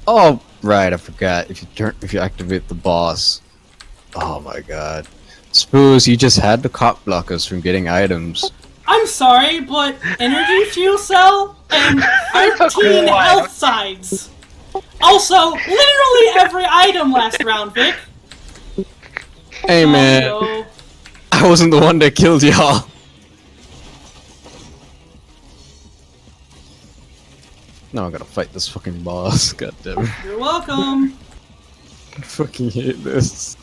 Oh, right, I forgot. If you activate the boss. Oh my god. Suppose you just had the cock blockers from getting items. I'm sorry, but energy fuel cell and 13 health sides. Also, literally every item last round, Vic. Hey man, No. I wasn't the one that killed y'all. No, I gotta fight this fucking boss. God damn it. You're welcome. I fucking hate this.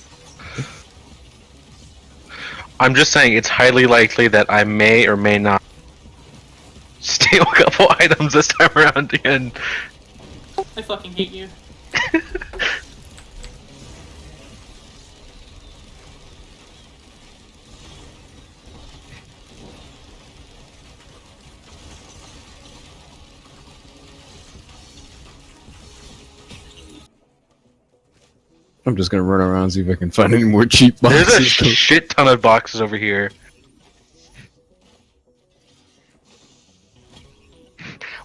I'm just saying it's highly likely that I may or may not steal a couple items this time around again. I fucking hate you. I'm just gonna run around and see if I can find any more cheap There's boxes. a shit ton of boxes over here.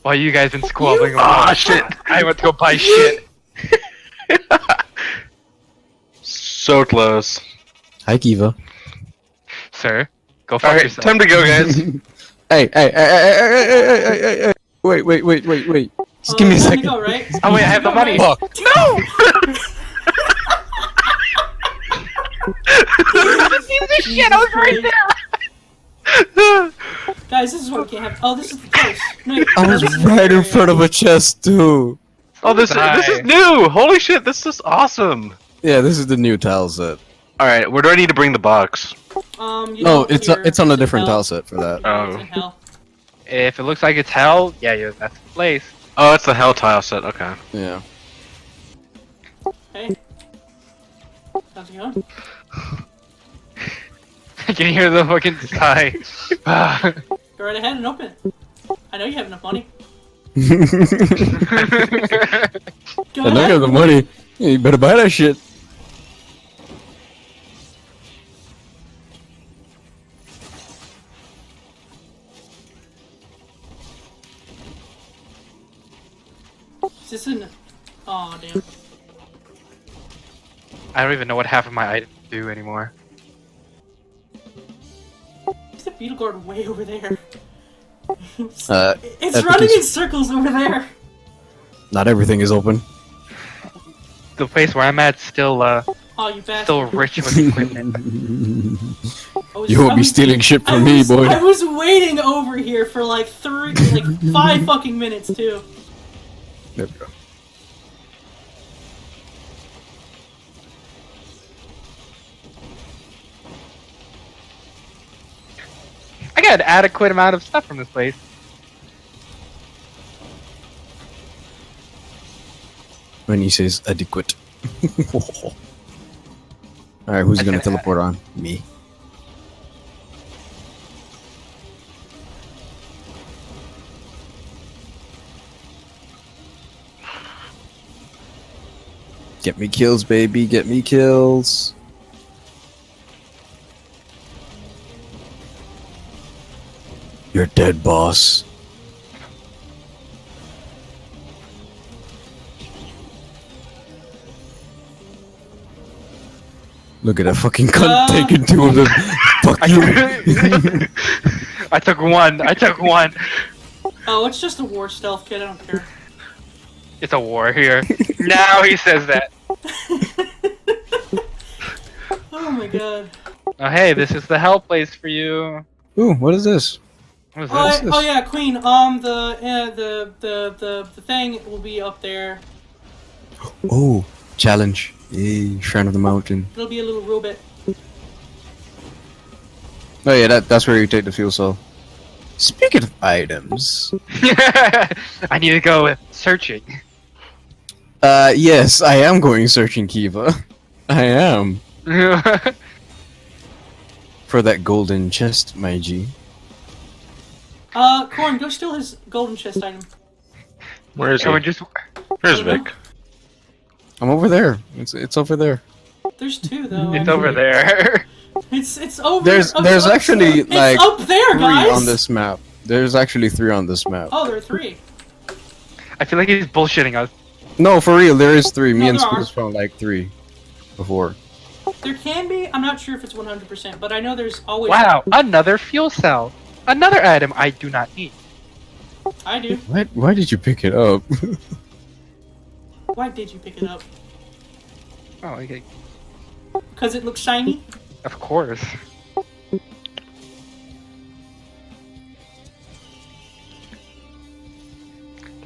While you guys been squabbling Ah, around, shit! I went to go buy shit. So close. Hi, Kiva. Sir, go fuck Alright, yourself. time to go, guys. Hey. Wait. Just give me a Time to second. go, right? Oh wait, I have the money. Fuck. Shit, I was right there. Guys, this is what we can't have. Oh, this is the close. No, I was this is right in the- front of a chest too. Oh, this is new! Holy shit, this is awesome! Yeah, this is the new tile set. Alright, where do I need to bring the box? You No, don't it's hear- it's on a in different hell. tile set for that. Oh. It's in hell. If it looks like it's hell, yeah, that's the place. Oh, it's the hell tile set, okay. Yeah. Hey. How's it going? I can hear the fucking sigh. Go right ahead and open it. I know you have enough money. Go I know you have the money. Yeah, you better buy that shit. Is this in? Oh damn. I don't even know what half of my items do anymore. Is the beetle guard way over there? It's I think running it's- in circles over there. Not everything is open. The place where I'm at still Oh, you bastard. still rich with equipment. You won't be stealing shit from me, boy. I was waiting over here for like 5 fucking minutes too. There we go. I got an adequate amount of stuff from this place. When he says adequate. Alright, who's gonna teleport on? Me. Get me kills, baby. Get me kills. You're dead, boss. Look at that fucking cunt taking two of them. Fuck you. I took one. Oh, it's just a war stealth kit. I don't care. It's a war here. Now he says that. Oh my god. Oh hey, this is the hell place for you. Ooh, what is this? What is Oh, this? this? oh yeah, Queen. The thing will be up there. Oh, challenge. Yay, Shrine of the Mountain. It'll be a little robot. Oh yeah, that's where you take the fuel cell. Speaking of items, I need to go searching. yes, I am going searching Kiva. I am. For that golden chest, my G. Corn, go steal his golden chest item. Where is Someone he? just Where's Vic? I'm over there. It's over there. There's two though. it's over there. It's over. There's actually it's like up there, 3 guys. on this map. There's actually 3 on this map. Oh, there are 3. I feel like he's bullshitting us. No, for real, there is 3. Me No, and there are. Spoos found like 3 before. There can be. I'm not sure if it's 100%, but I know there's always. Wow, another fuel cell. Another item I do not need. I do. Why did you pick it up? Why did you pick it up? Oh, okay. Because it looks shiny? Of course.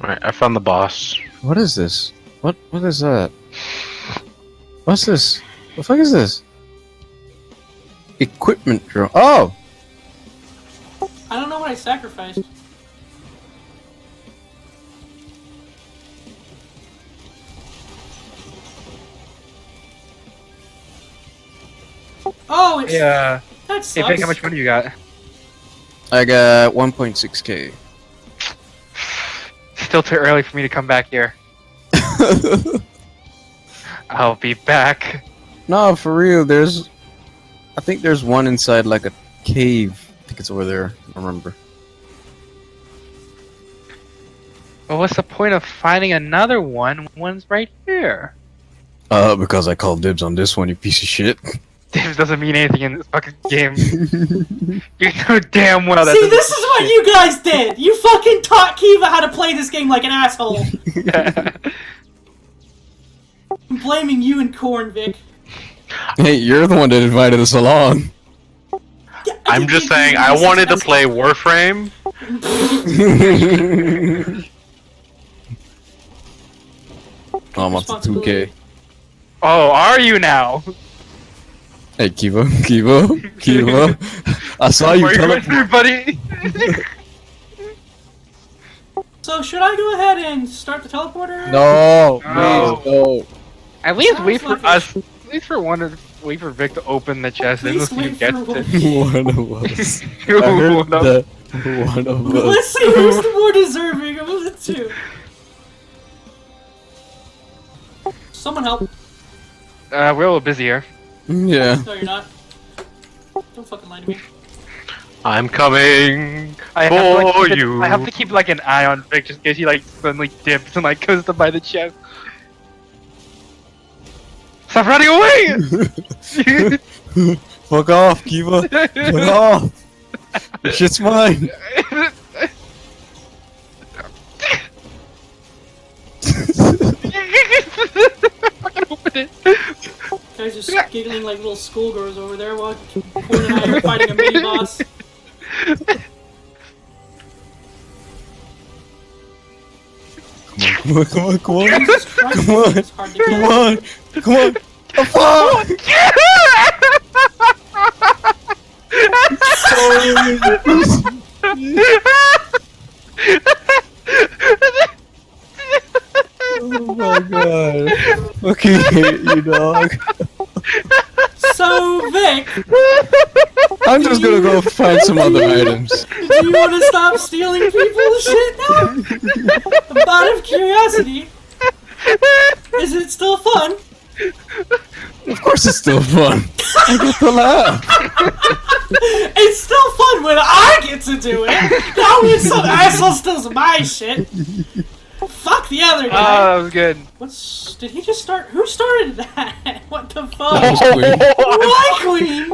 Alright, I found the boss. What is this? What is that? What's this? What the fuck is this? Equipment drone. Oh! I don't know what I sacrificed. Oh, it's Yeah. that Hey, sucks. Vic, how much money you got? I got 1.6k. Still too early for me to come back here. I'll be back. No, for real, I think there's one inside like a cave. I think it's over there. I don't remember. Well, what's the point of finding another one? One's right here. Because I called dibs on this one, you piece of shit. This doesn't mean anything in this fucking game. You know damn well that. See, doesn't this is what you guys did! You fucking taught Kiva how to play this game like an asshole! I'm blaming you and Corn, Vic. Hey, you're the one that invited us along. Yeah, I'm just saying, I wanted to play Warframe. Oh, I'm up to 2k. Oh, are you now? Hey, Kiva, Kiva. I saw you Where you teleport. with me, buddy? So, should I go ahead and start the teleporter? No, No. please, no. At least Sounds wait for like us. At least for wait for Vic to open the chest, and Please we'll see who wait gets for it. One of us. I Who heard knows? that one of us. Let's see who's the more deserving of the two. Someone help. We're a little busy here. Yeah. No, you're not. Don't fucking lie to me. I'm coming I have, to, like, for keep it- you. I have to keep like an eye on Vic just in case he like suddenly dips and like goes to buy the chest. Stop running away! Fuck off, Kiva. Fuck off. This shit's mine. Fucking open it. Guys just giggling like little schoolgirls over there while Corn and I are fighting a mini boss. Come on, come on, come on. Jesus Christ, Come on. it's hard to get. Come on. Come on. Oh, fuck. Oh my god. Fucking hate you, dog. So, Vic, I'm just gonna go find some other items. do you want to stop stealing people's shit now? Out of curiosity, is it still fun? Of course it's still fun. I get to laugh. It's still fun when I get to do it. Not when some asshole steals my shit. Fuck the other Oh, guy. that was good. Did he just start? Who started that? What the fuck? That was weird. Why, Queen?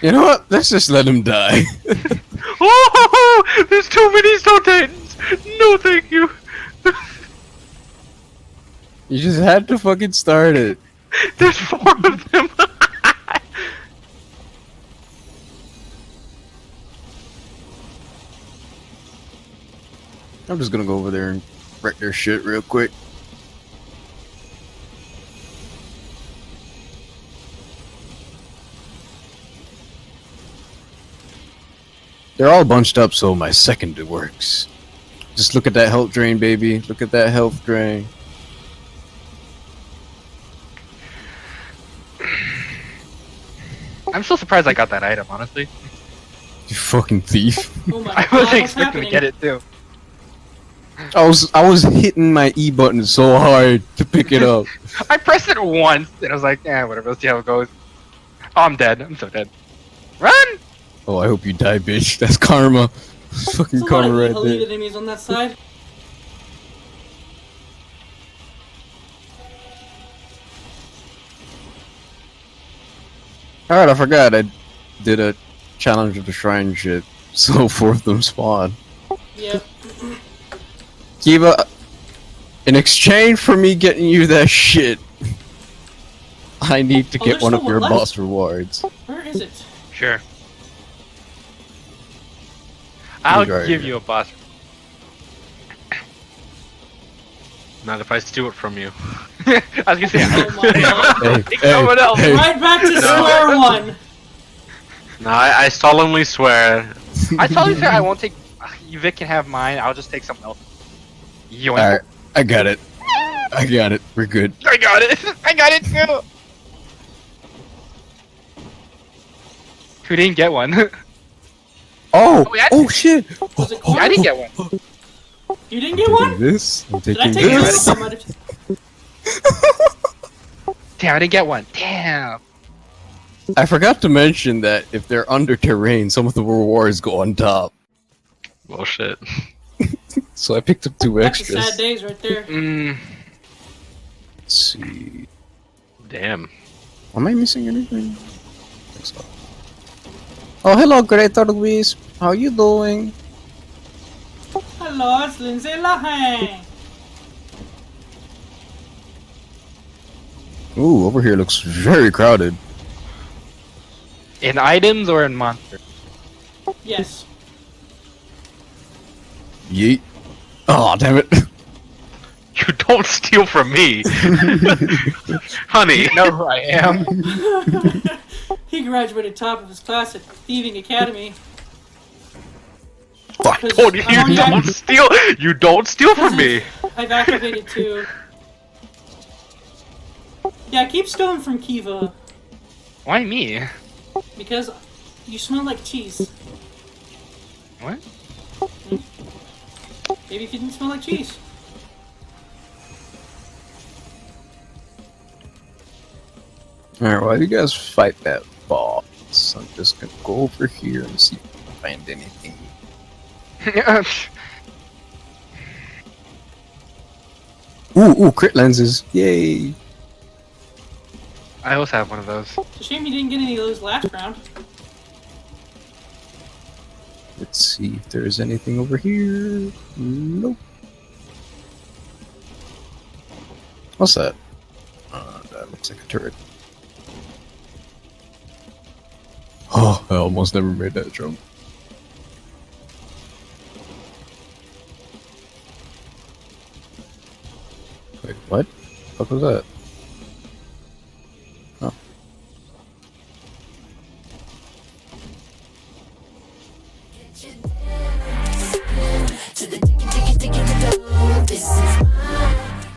You know what? Let's just let him die. Oh, there's too many Stone Titans. No, thank you. You just had to fucking start it. There's 4 of them. I'm just gonna go over there and wreck their shit real quick. They're all bunched up, so my second works. Just look at that health drain, baby. Look at that health drain. I'm still surprised I got that item, honestly. You fucking thief. Oh my I god, wasn't what's expecting happening? to get it too. I was hitting my E button so hard to pick it up. I pressed it once and I was like, yeah, whatever, let's see how it goes. Oh, I'm dead. I'm so dead. Run! Oh, I hope you die, bitch. That's karma. Fucking There's a lot corner of right elite there. enemies on that side. Alright, I forgot. I did a challenge of the shrine shit, so 4 of them spawn. Yep. Kiva, in exchange for me getting you that shit, I need to Oh, get there's one still of your one left? boss rewards. Where is it? Sure. I'll right give here. you a boss. Not if I steal it from you. I was gonna say, Oh my god. pick someone else. hey. Right back to square one. No, I solemnly swear. I told you, sir, I won't take. Vic can have mine. I'll just take something else. Yoink. Alright, I got it. I got it. We're good. I got it. I got it too. Who didn't get one? Oh! Oh, yeah. Oh shit! Was it I didn't get one. You didn't get Taking one? this. I'm Did I taking take this. two? I might have- Damn, I didn't get one. Damn. I forgot to mention that if they're under terrain, some of the rewards go on top. Well, shit. So I picked up 2 That's the extras. sad days right there. Let's see. Damn. Am I missing anything? I think so. Oh, hello, Greater Wisp. How you doing? Hello, it's Lindsay Lohan. Ooh, over here looks very crowded. In items or in monsters? Yes. Yeet. Oh, damn it. You don't steal from me. Honey. You know who I am. He graduated top of his class at Thieving Academy. Fuck. Because Oh, you I'm only don't steal. You don't steal from me. I've activated 2. Yeah, keep stealing from Kiva. Why me? Because you smell like cheese. What? Maybe if you didn't smell like cheese. Alright, while you guys fight that boss, I'm just gonna go over here and see if I can find anything. Ooh, crit lenses. Yay. I also have one of those. It's a shame you didn't get any of those last round. Let's see if there's anything over here. Nope. What's that? That looks like a turret. Oh, I almost never made that jump. Wait, what? What was that? Oh. To the